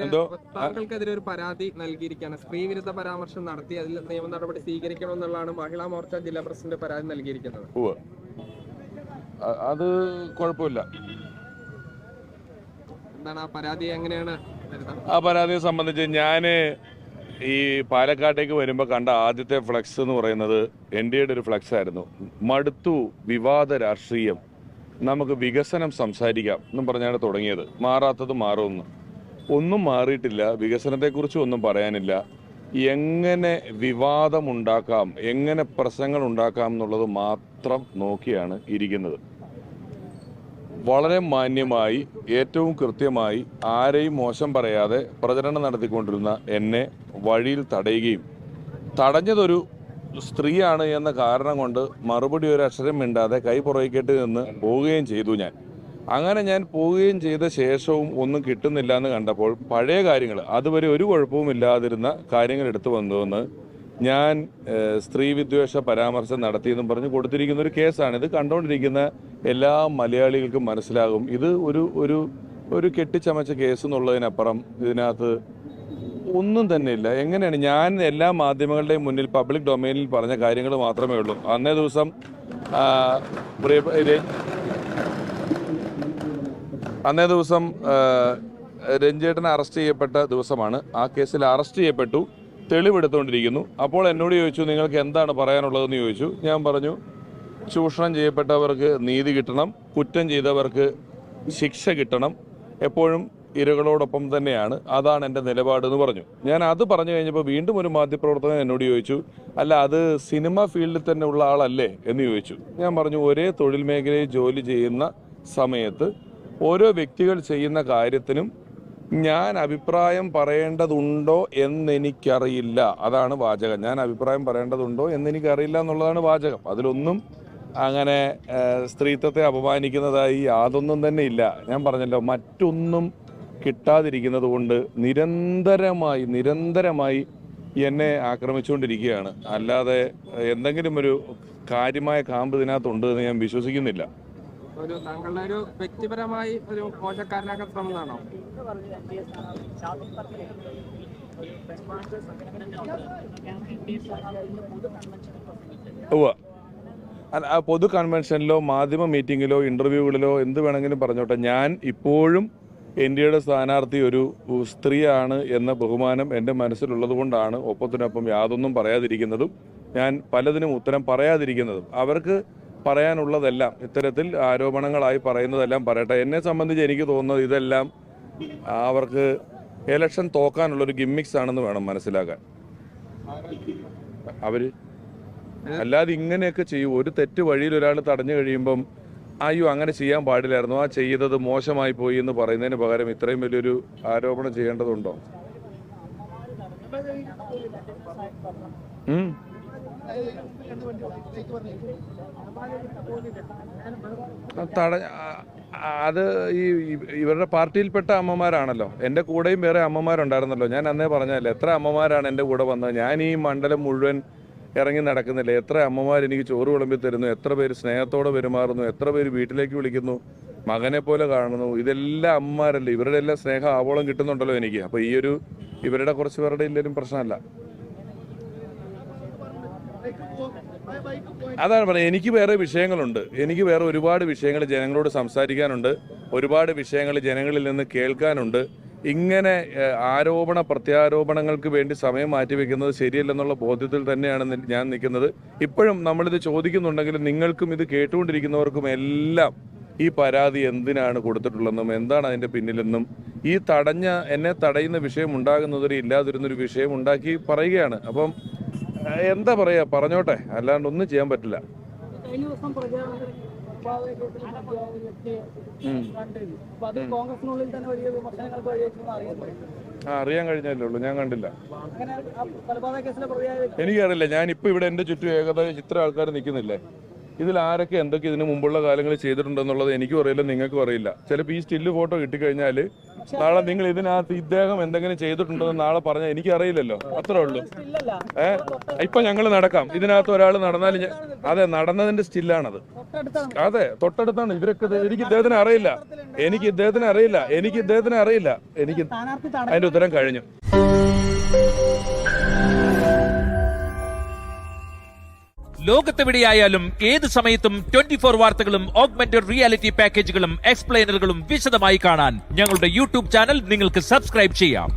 എന്തോ താങ്കൾക്കെതിരെ ഒരു പരാതി നൽകിയിരിക്കുകയാണ്. സ്ത്രീവിരുദ്ധ പരാമർശം നടത്തി അതിൽ നിയമ നടപടി സ്വീകരിക്കണമെന്നുള്ളതാണ് മഹിളാ മോർച്ച ജില്ലാ പ്രസിഡന്റ് പരാതി നൽകിയിരിക്കുന്നത്. അത് കുഴപ്പമില്ല. എന്താണ് ആ പരാതി, എങ്ങനെയാണ് ആ പരാതിയെ സംബന്ധിച്ച് ഞാൻ ഈ പാലക്കാട്ടേക്ക് വരുമ്പോൾ കണ്ട ആദ്യത്തെ ഫ്ലക്സ് എന്ന് പറയുന്നത് NDAയുടെ ഒരു ഫ്ലക്സ് ആയിരുന്നു. മടുത്തു വിവാദ രാഷ്ട്രീയം, നമുക്ക് വികസനം സംസാരിക്കാം എന്നും പറഞ്ഞാണ് തുടങ്ങിയത്. മാറാത്തത് മാറുമെന്ന്. ഒന്നും മാറിയിട്ടില്ല. വികസനത്തെക്കുറിച്ച് ഒന്നും പറയാനില്ല. എങ്ങനെ വിവാദമുണ്ടാക്കാം, എങ്ങനെ പ്രശ്നങ്ങൾ ഉണ്ടാക്കാം എന്നുള്ളത് മാത്രം നോക്കിയാണ് ഇരിക്കുന്നത്. വളരെ മാന്യമായി, ഏറ്റവും കൃത്യമായി, ആരെയും മോശം പറയാതെ പ്രചരണം നടത്തിക്കൊണ്ടിരുന്ന എന്നെ വഴിയിൽ തടയുകയും, തടഞ്ഞതൊരു സ്ത്രീയാണ് എന്ന കാരണം കൊണ്ട് മറുപടി ഒരു അക്ഷരം മിണ്ടാതെ കൈ പുറകിക്കേട്ട് നിന്ന് പോവുകയും ചെയ്തു. അങ്ങനെ ഞാൻ പോവുകയും ചെയ്ത ശേഷവും ഒന്നും കിട്ടുന്നില്ല എന്ന് കണ്ടപ്പോൾ പഴയ കാര്യങ്ങൾ, അതുവരെ ഒരു കുഴപ്പവും ഇല്ലാതിരുന്ന കാര്യങ്ങൾ എടുത്തു വന്നുവെന്ന് ഞാൻ സ്ത്രീ വിദ്വേഷ പരാമർശം നടത്തിയെന്നും പറഞ്ഞ് കൊടുത്തിരിക്കുന്ന ഒരു കേസാണ്. ഇത് കണ്ടുകൊണ്ടിരിക്കുന്ന എല്ലാ മലയാളികൾക്കും മനസ്സിലാകും ഇത് ഒരു ഒരു ഒരു കെട്ടിച്ചമച്ച കേസ് എന്നുള്ളതിനപ്പുറം ഇതിനകത്ത് ഒന്നും തന്നെ ഇല്ല. എങ്ങനെയാണ് ഞാൻ എല്ലാ മാധ്യമങ്ങളുടെയും മുന്നിൽ പബ്ലിക് ഡൊമൈനിൽ പറഞ്ഞ കാര്യങ്ങൾ മാത്രമേ ഉള്ളൂ. അന്നേ ദിവസം രഞ്ജേട്ടനെ അറസ്റ്റ് ചെയ്യപ്പെട്ട ദിവസമാണ്. ആ കേസിൽ അറസ്റ്റ് ചെയ്യപ്പെട്ടു, തെളിവെടുത്തുകൊണ്ടിരിക്കുന്നു. അപ്പോൾ എന്നോട് ചോദിച്ചു, നിങ്ങൾക്ക് എന്താണ് പറയാനുള്ളതെന്ന് ചോദിച്ചു. ഞാൻ പറഞ്ഞു, ചൂഷണം ചെയ്യപ്പെട്ടവർക്ക് നീതി കിട്ടണം, കുറ്റം ചെയ്തവർക്ക് ശിക്ഷ കിട്ടണം, എപ്പോഴും ഇരകളോടൊപ്പം തന്നെയാണ്, അതാണ് എൻ്റെ നിലപാടെന്ന് പറഞ്ഞു. ഞാൻ അത് പറഞ്ഞു കഴിഞ്ഞപ്പോൾ വീണ്ടും ഒരു മാധ്യമപ്രവർത്തകൻ എന്നോട് ചോദിച്ചു, അല്ല അത് സിനിമ ഫീൽഡിൽ തന്നെ ഉള്ള ആളല്ലേ എന്ന് ചോദിച്ചു. ഞാൻ പറഞ്ഞു, ഒരേ തൊഴിൽ മേഖലയിൽ ജോലി ചെയ്യുന്ന സമയത്ത് ഓരോ വ്യക്തികൾ ചെയ്യുന്ന കാര്യത്തിനും ഞാൻ അഭിപ്രായം പറയേണ്ടതുണ്ടോ എന്നെനിക്കറിയില്ല. അതാണ് വാചകം. ഞാൻ അഭിപ്രായം പറയേണ്ടതുണ്ടോ എന്നെനിക്കറിയില്ല എന്നുള്ളതാണ് വാചകം. അതിലൊന്നും അങ്ങനെ സ്ത്രീത്വത്തെ അപമാനിക്കുന്നതായി യാതൊന്നും തന്നെ ഇല്ല. ഞാൻ പറഞ്ഞല്ലോ, മറ്റൊന്നും കിട്ടാതിരിക്കുന്നത് കൊണ്ട് നിരന്തരമായി എന്നെ ആക്രമിച്ചുകൊണ്ടിരിക്കുകയാണ്. അല്ലാതെ എന്തെങ്കിലും ഒരു കാര്യമായ കാമ്പ് ഇതിനകത്തുണ്ട് എന്ന് ഞാൻ വിശ്വസിക്കുന്നില്ല. താങ്കളുടെ ഒരു വ്യക്തിപരമായി ഒരു മോശക്കാരനാക്കാൻ ശ്രമമാണോ? പൊതു കൺവെൻഷനിലോ മാധ്യമ മീറ്റിങ്ങിലോ ഇന്റർവ്യൂകളിലോ എന്ത് വേണമെങ്കിലും പറഞ്ഞോട്ടെ, ഞാൻ ഇപ്പോഴും NDAയുടെ സ്ഥാനാർത്ഥി ഒരു സ്ത്രീയാണ് എന്ന ബഹുമാനം എൻ്റെ മനസ്സിലുള്ളത് കൊണ്ടാണ് ഒപ്പത്തിനൊപ്പം യാതൊന്നും പറയാതിരിക്കുന്നതും ഞാൻ പലതിനും ഉത്തരം പറയാതിരിക്കുന്നതും. അവർക്ക് പറയാനുള്ളതെല്ലാം ഇത്തരത്തിൽ ആരോപണങ്ങളായി പറയുന്നതെല്ലാം പറയട്ടെ. എന്നെ സംബന്ധിച്ച് എനിക്ക് തോന്നുന്നത് ഇതെല്ലാം അവർക്ക് ഇലക്ഷൻ തോക്കാനുള്ളൊരു ഗിമ്മിക്സ് ആണെന്ന് വേണം മനസ്സിലാക്കാൻ. അല്ലാതെ ഇങ്ങനെയൊക്കെ ചെയ്യും. ഒരു തെറ്റ് വഴിയിൽ ഒരാൾ തടഞ്ഞു കഴിയുമ്പം അയ്യോ അങ്ങനെ ചെയ്യാൻ പാടില്ലായിരുന്നു, ആ ചെയ്തത് മോശമായി പോയി എന്ന് പറയുന്നതിന് പകരം ഇത്രയും വലിയൊരു ആരോപണം ചെയ്യേണ്ടതുണ്ടോ? അത് ഇവരുടെ പാർട്ടിയിൽപ്പെട്ട അമ്മമാരാണല്ലോ. എൻ്റെ കൂടെയും വേറെ അമ്മമാരുണ്ടായിരുന്നല്ലോ. ഞാൻ അന്നേ പറഞ്ഞല്ലേ, എത്ര അമ്മമാരാണ് എൻ്റെ കൂടെ വന്നത്. ഞാൻ ഈ മണ്ഡലം മുഴുവൻ ഇറങ്ങി നടക്കുന്നില്ല. എത്ര അമ്മമാർ എനിക്ക് ചോറ് വിളമ്പി തരുന്നു, എത്ര പേര് സ്നേഹത്തോടെ പെരുമാറുന്നു, എത്ര പേര് വീട്ടിലേക്ക് വിളിക്കുന്നു, മകനെ പോലെ കാണുന്നു. ഇതെല്ലാം അമ്മമാരല്ലേ. ഇവരുടെ എല്ലാം സ്നേഹം ആവോളം കിട്ടുന്നുണ്ടല്ലോ എനിക്ക്. അപ്പോൾ ഇവരുടെ കുറച്ച് പേരുടെ ഇല്ലെങ്കിലും പ്രശ്നമല്ല. അതാണ് പറയുന്നത്. എനിക്ക് വേറെ വിഷയങ്ങളുണ്ട്. എനിക്ക് വേറെ ഒരുപാട് വിഷയങ്ങൾ ജനങ്ങളോട് സംസാരിക്കാനുണ്ട്, ഒരുപാട് വിഷയങ്ങൾ ജനങ്ങളിൽ നിന്ന് കേൾക്കാനുണ്ട്. ഇങ്ങനെ ആരോപണ പ്രത്യാരോപണങ്ങൾക്ക് വേണ്ടി സമയം മാറ്റിവെക്കുന്നത് ശരിയല്ലെന്നുള്ള ബോധ്യത്തിൽ തന്നെയാണ് ഞാൻ നിൽക്കുന്നത്. ഇപ്പോഴും നമ്മളിത് ചോദിക്കുന്നുണ്ടെങ്കിലും നിങ്ങൾക്കും ഇത് കേട്ടുകൊണ്ടിരിക്കുന്നവർക്കും എല്ലാം ഈ പരാതി എന്തിനാണ് കൊടുത്തിട്ടുള്ളതെന്നും എന്താണ് അതിൻ്റെ പിന്നിലെന്നും ഈ എന്നെ തടയുന്ന വിഷയം ഉണ്ടാകുന്നതൊരു ഇല്ലാതിരുന്നൊരു വിഷയം ഉണ്ടാക്കി പറയുകയാണ്. അപ്പം എന്താ പറയാ, പറഞ്ഞോട്ടെ, അല്ലാണ്ട് ഒന്നും ചെയ്യാൻ പറ്റില്ല. അറിയാൻ കഴിഞ്ഞല്ലേ ഉള്ളൂ, ഞാൻ കണ്ടില്ല. എനിക്കറിയില്ല. ഞാനിപ്പോൾ ഇവിടെ എൻ്റെ ചുറ്റും ഏകദേശം ഇത്ര ആൾക്കാർ നിൽക്കുന്നില്ലേ. ഇതിൽ ആരൊക്കെ എന്തൊക്കെ ഇതിന് മുമ്പുള്ള കാലങ്ങളിൽ ചെയ്തിട്ടുണ്ടെന്നുള്ളത് എനിക്കും അറിയില്ല, നിങ്ങൾക്കും അറിയില്ല. ചിലപ്പോൾ ഈ സ്റ്റില്ല് ഫോട്ടോ കിട്ടിക്കഴിഞ്ഞാൽ നാളെ നിങ്ങൾ ഇതിനകത്ത് ഇദ്ദേഹം എന്തെങ്കിലും ചെയ്തിട്ടുണ്ടെന്ന് നാളെ പറഞ്ഞാൽ എനിക്ക് അറിയില്ലല്ലോ. അത്രേ ഉള്ളൂ. ഇപ്പൊ ഞങ്ങൾ നടക്കാം, ഇതിനകത്ത് ഒരാൾ നടന്നാലും അതെ, നടന്നതിന്റെ സ്റ്റില്ലാണത്. അതെ, തൊട്ടടുത്താണ്. ഇവരൊക്കെ എനിക്ക് ഇദ്ദേഹത്തിനെ അറിയില്ല, എനിക്ക് ഇദ്ദേഹത്തിനെ അറിയില്ല. എനിക്ക് അതിന്റെ ഉത്തരം കഴിഞ്ഞു. ലോകത്തെവിടെയായാലും ഏത് സമയത്തും 24 വാർത്തകളും ഓഗ്മെന്റഡ് റിയാലിറ്റി പാക്കേജുകളും എക്സ്പ്ലെയിനറുകളും വിശദമായി കാണാൻ ഞങ്ങളുടെ യൂട്യൂബ് ചാനൽ നിങ്ങൾക്ക് സബ്സ്ക്രൈബ് ചെയ്യാം.